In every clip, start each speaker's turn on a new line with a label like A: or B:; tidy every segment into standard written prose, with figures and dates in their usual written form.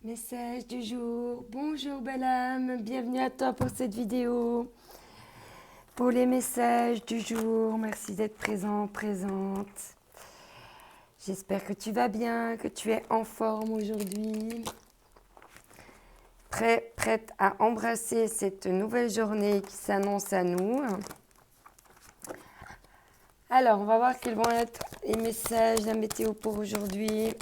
A: Message du jour. Bonjour belle âme, bienvenue à toi pour cette vidéo. Pour les messages du jour, merci d'être présent, présente. J'espère que tu vas bien, que tu es en forme aujourd'hui. Prête à embrasser cette nouvelle journée qui s'annonce à nous. Alors, on va voir quels vont être les messages, la météo pour aujourd'hui.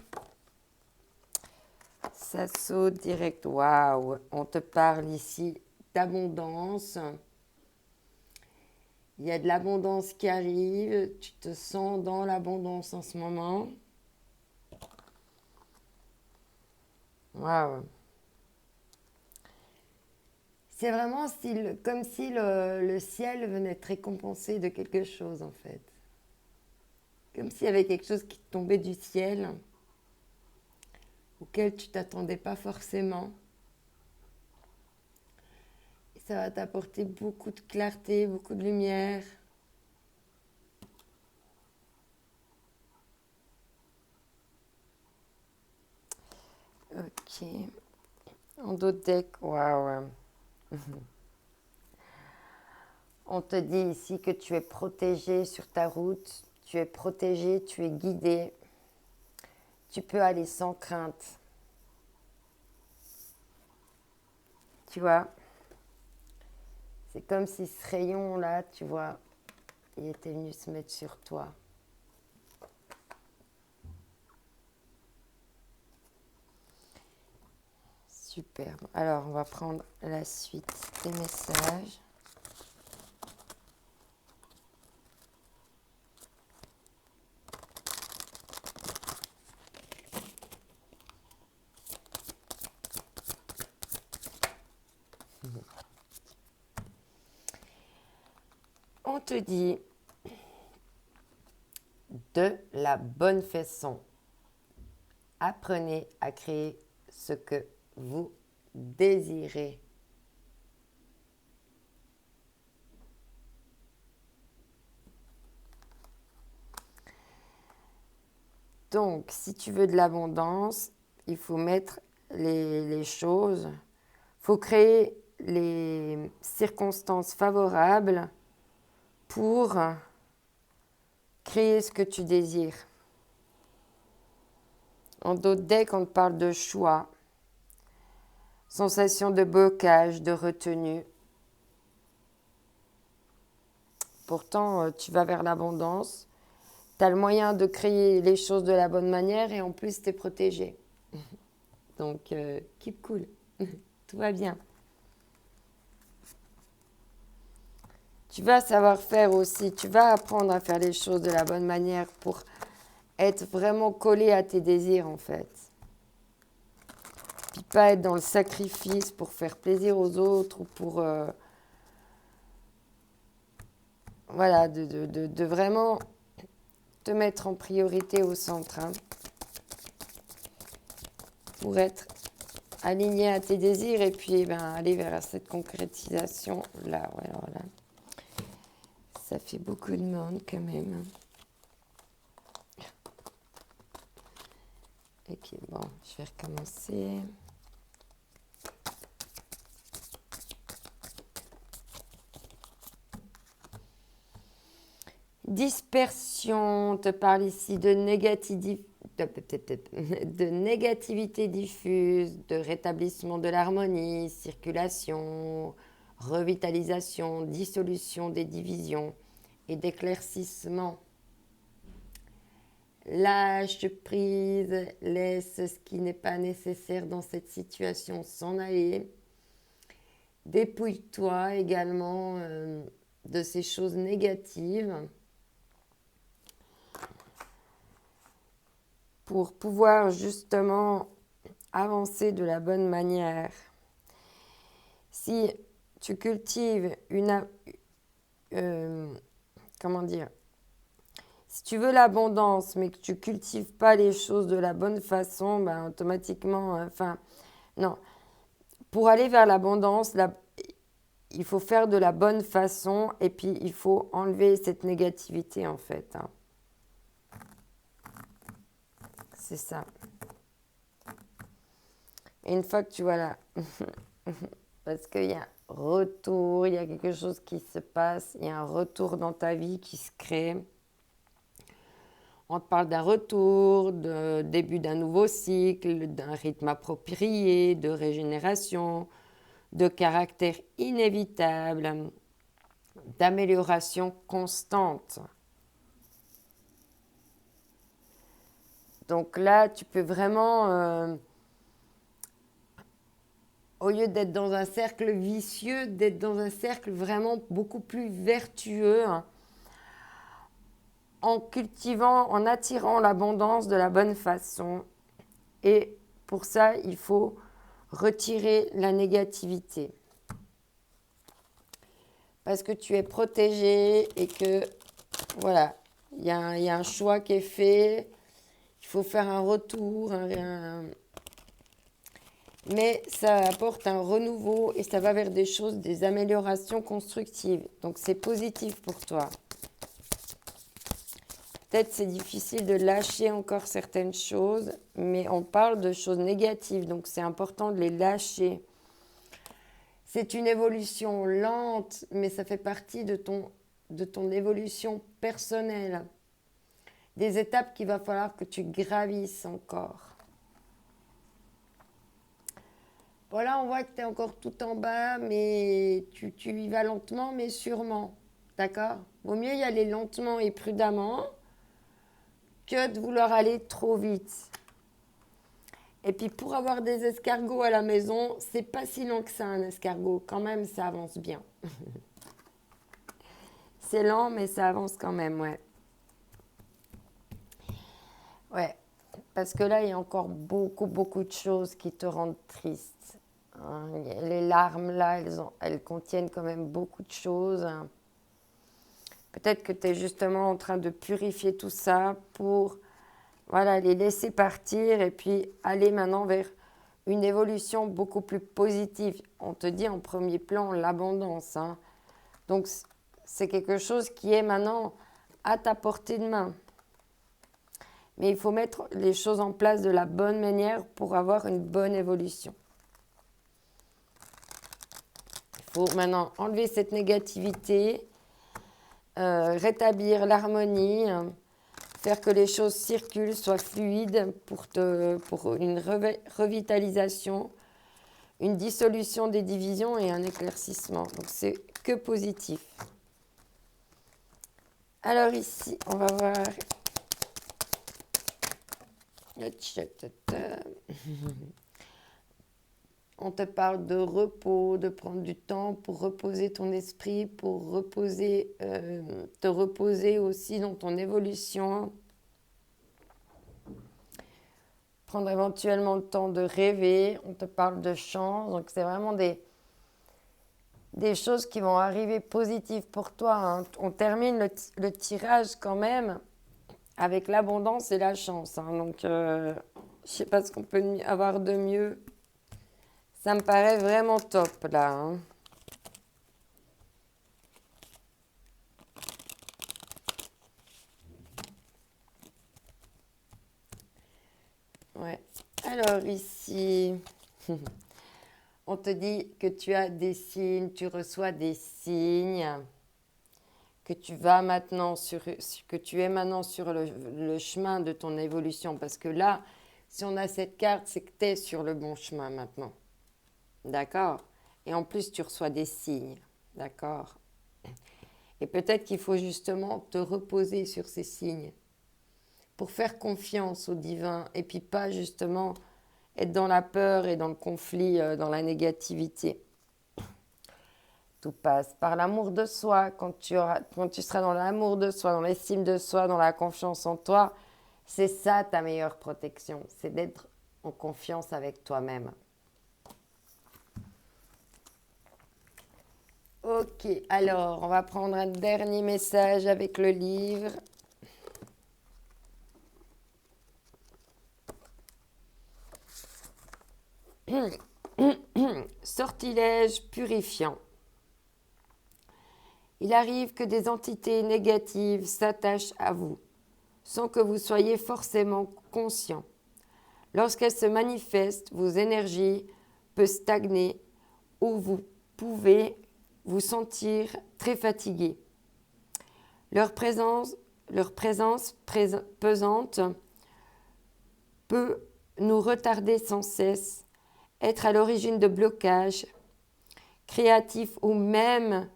A: Ça saute direct. Waouh! On te parle ici d'abondance. Il y a de l'abondance qui arrive. Tu te sens dans l'abondance en ce moment. Waouh! C'est vraiment comme si le ciel venait te récompenser de quelque chose en fait. Comme s'il y avait quelque chose qui tombait du ciel auquel tu t'attendais pas forcément. Et ça va t'apporter beaucoup de clarté, beaucoup de lumière. Ok. En d'autres decks, waouh. On te dit ici que tu es protégé sur ta route. Tu es protégé, tu es guidé. Tu peux aller sans crainte. Tu vois, c'est comme si ce rayon-là, tu vois, il était venu se mettre sur toi. Super. Alors, on va prendre la suite des messages. On te dit de la bonne façon. Apprenez à créer ce que vous désirez. Donc, si tu veux de l'abondance, il faut mettre les choses, il faut créer les circonstances favorables pour créer ce que tu désires. En d'autres decks, on te parle de choix, sensation de blocage, de retenue. Pourtant, tu vas vers l'abondance. Tu as le moyen de créer les choses de la bonne manière et en plus, tu es protégé. Donc, keep cool. Tout va bien. Tu vas savoir faire aussi. Tu vas apprendre à faire les choses de la bonne manière pour être vraiment collé à tes désirs, en fait. Puis pas être dans le sacrifice pour faire plaisir aux autres ou pour... voilà, de vraiment te mettre en priorité au centre. Hein, pour être aligné à tes désirs et puis aller vers cette concrétisation là. Ouais, alors là, ça fait beaucoup de monde quand même. Ok, bon, je vais recommencer. Dispersion, on te parle ici de négativité diffuse, de rétablissement de l'harmonie, circulation, revitalisation, dissolution des divisions et d'éclaircissement. Lâche prise, laisse ce qui n'est pas nécessaire dans cette situation s'en aller. Dépouille-toi également de ces choses négatives pour pouvoir justement avancer de la bonne manière. Si tu cultives comment dire, si tu veux l'abondance, mais que tu ne cultives pas les choses de la bonne façon, automatiquement, non. Pour aller vers l'abondance, il faut faire de la bonne façon et puis il faut enlever cette négativité, en fait. Hein. C'est ça. Et une fois que tu vois là, parce qu'il y a un retour, il y a quelque chose qui se passe, il y a un retour dans ta vie qui se crée. On te parle d'un retour, de début d'un nouveau cycle, d'un rythme approprié, de régénération, de caractère inévitable, d'amélioration constante. Donc là, tu peux vraiment, au lieu d'être dans un cercle vicieux, d'être dans un cercle vraiment beaucoup plus vertueux, hein, en cultivant, en attirant l'abondance de la bonne façon. Et pour ça, il faut retirer la négativité. Parce que tu es protégé et que, voilà, il y a un choix qui est fait. Il faut faire un retour, mais ça apporte un renouveau et ça va vers des choses, des améliorations constructives. Donc c'est positif pour toi. Peut-être c'est difficile de lâcher encore certaines choses, mais on parle de choses négatives, donc c'est important de les lâcher. C'est une évolution lente, mais ça fait partie de ton évolution personnelle. Des étapes qu'il va falloir que tu gravisses encore. Voilà, on voit que tu es encore tout en bas, mais tu y vas lentement, mais sûrement. D'accord? Vaut mieux y aller lentement et prudemment que de vouloir aller trop vite. Et puis pour avoir des escargots à la maison, c'est pas si long que ça un escargot. Quand même, ça avance bien. C'est lent, mais ça avance quand même, ouais. Ouais, parce que là, il y a encore beaucoup, beaucoup de choses qui te rendent triste. Hein. Les larmes, là, elles contiennent quand même beaucoup de choses. Peut-être que tu es justement en train de purifier tout ça pour voilà, les laisser partir et puis aller maintenant vers une évolution beaucoup plus positive. On te dit en premier plan l'abondance. Hein. Donc, c'est quelque chose qui est maintenant à ta portée de main. Mais il faut mettre les choses en place de la bonne manière pour avoir une bonne évolution. Il faut maintenant enlever cette négativité, rétablir l'harmonie, faire que les choses circulent, soient fluides pour une revitalisation, une dissolution des divisions et un éclaircissement. Donc c'est que positif. Alors ici, on va voir. On te parle de repos, de prendre du temps pour reposer ton esprit, pour te reposer aussi dans ton évolution. Prendre éventuellement le temps de rêver. On te parle de chance. Donc c'est vraiment des choses qui vont arriver positives pour toi. Hein. On termine le tirage quand même avec l'abondance et la chance. Hein. Donc je ne sais pas ce qu'on peut avoir de mieux. Ça me paraît vraiment top là. Hein. Ouais. Alors ici, on te dit que tu as des signes, tu reçois des signes, que tu es maintenant sur le chemin de ton évolution. Parce que là, si on a cette carte, c'est que tu es sur le bon chemin maintenant. D'accord? Et en plus, tu reçois des signes. D'accord? Et peut-être qu'il faut justement te reposer sur ces signes pour faire confiance au divin et puis pas justement être dans la peur et dans le conflit, dans la négativité. Tout passe par l'amour de soi. Quand tu seras dans l'amour de soi, dans l'estime de soi, dans la confiance en toi, c'est ça ta meilleure protection. C'est d'être en confiance avec toi-même. Ok, alors on va prendre un dernier message avec le livre. Sortilège purifiant. Il arrive que des entités négatives s'attachent à vous, sans que vous soyez forcément conscient. Lorsqu'elles se manifestent, vos énergies peuvent stagner ou vous pouvez vous sentir très fatigué. Leur présence pesante peut nous retarder sans cesse, être à l'origine de blocages créatifs ou même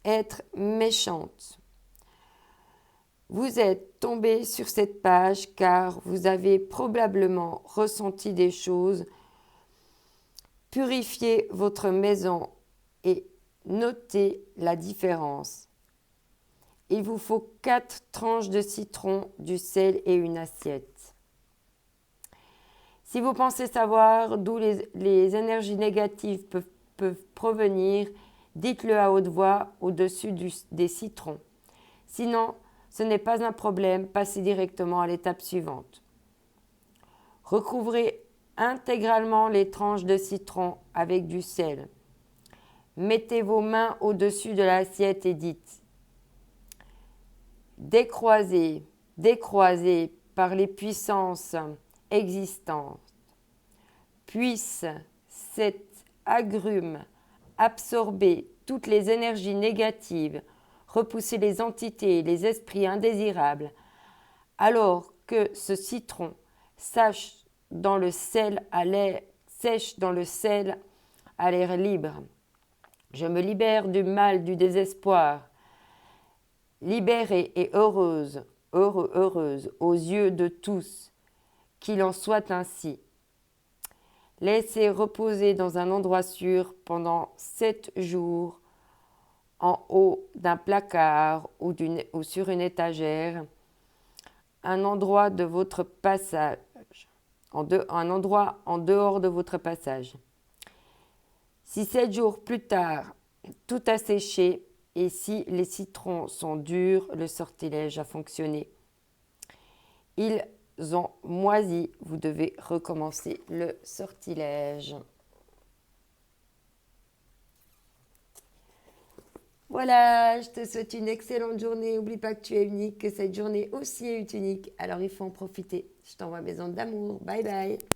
A: être méchante. Vous êtes tombé sur cette page car vous avez probablement ressenti des choses. Purifiez votre maison et notez la différence. Il vous faut 4 tranches de citron, du sel et une assiette. Si vous pensez savoir d'où les énergies négatives peuvent provenir, dites-le à haute voix au-dessus des citrons. Sinon, ce n'est pas un problème, passez directement à l'étape suivante. Recouvrez intégralement les tranches de citron avec du sel. Mettez vos mains au-dessus de l'assiette et dites « Décroisez par les puissances existantes, puisse cet agrume absorber toutes les énergies négatives, repousser les entités et les esprits indésirables, alors que ce citron sèche dans le sel à l'air libre. Je me libère du mal, du désespoir, libérée et heureuse aux yeux de tous, qu'il en soit ainsi. Laissez reposer dans un endroit sûr pendant 7 jours, en haut d'un placard ou sur une étagère, un endroit de votre passage, un endroit en dehors de votre passage. Si 7 jours plus tard, tout a séché et si les citrons sont durs, le sortilège a fonctionné. Ils ont moisi, vous devez recommencer le sortilège. Voilà, je te souhaite une excellente journée. N'oublie pas que tu es unique, que cette journée aussi est unique. Alors il faut en profiter. Je t'envoie mes ondes d'amour. Bye bye.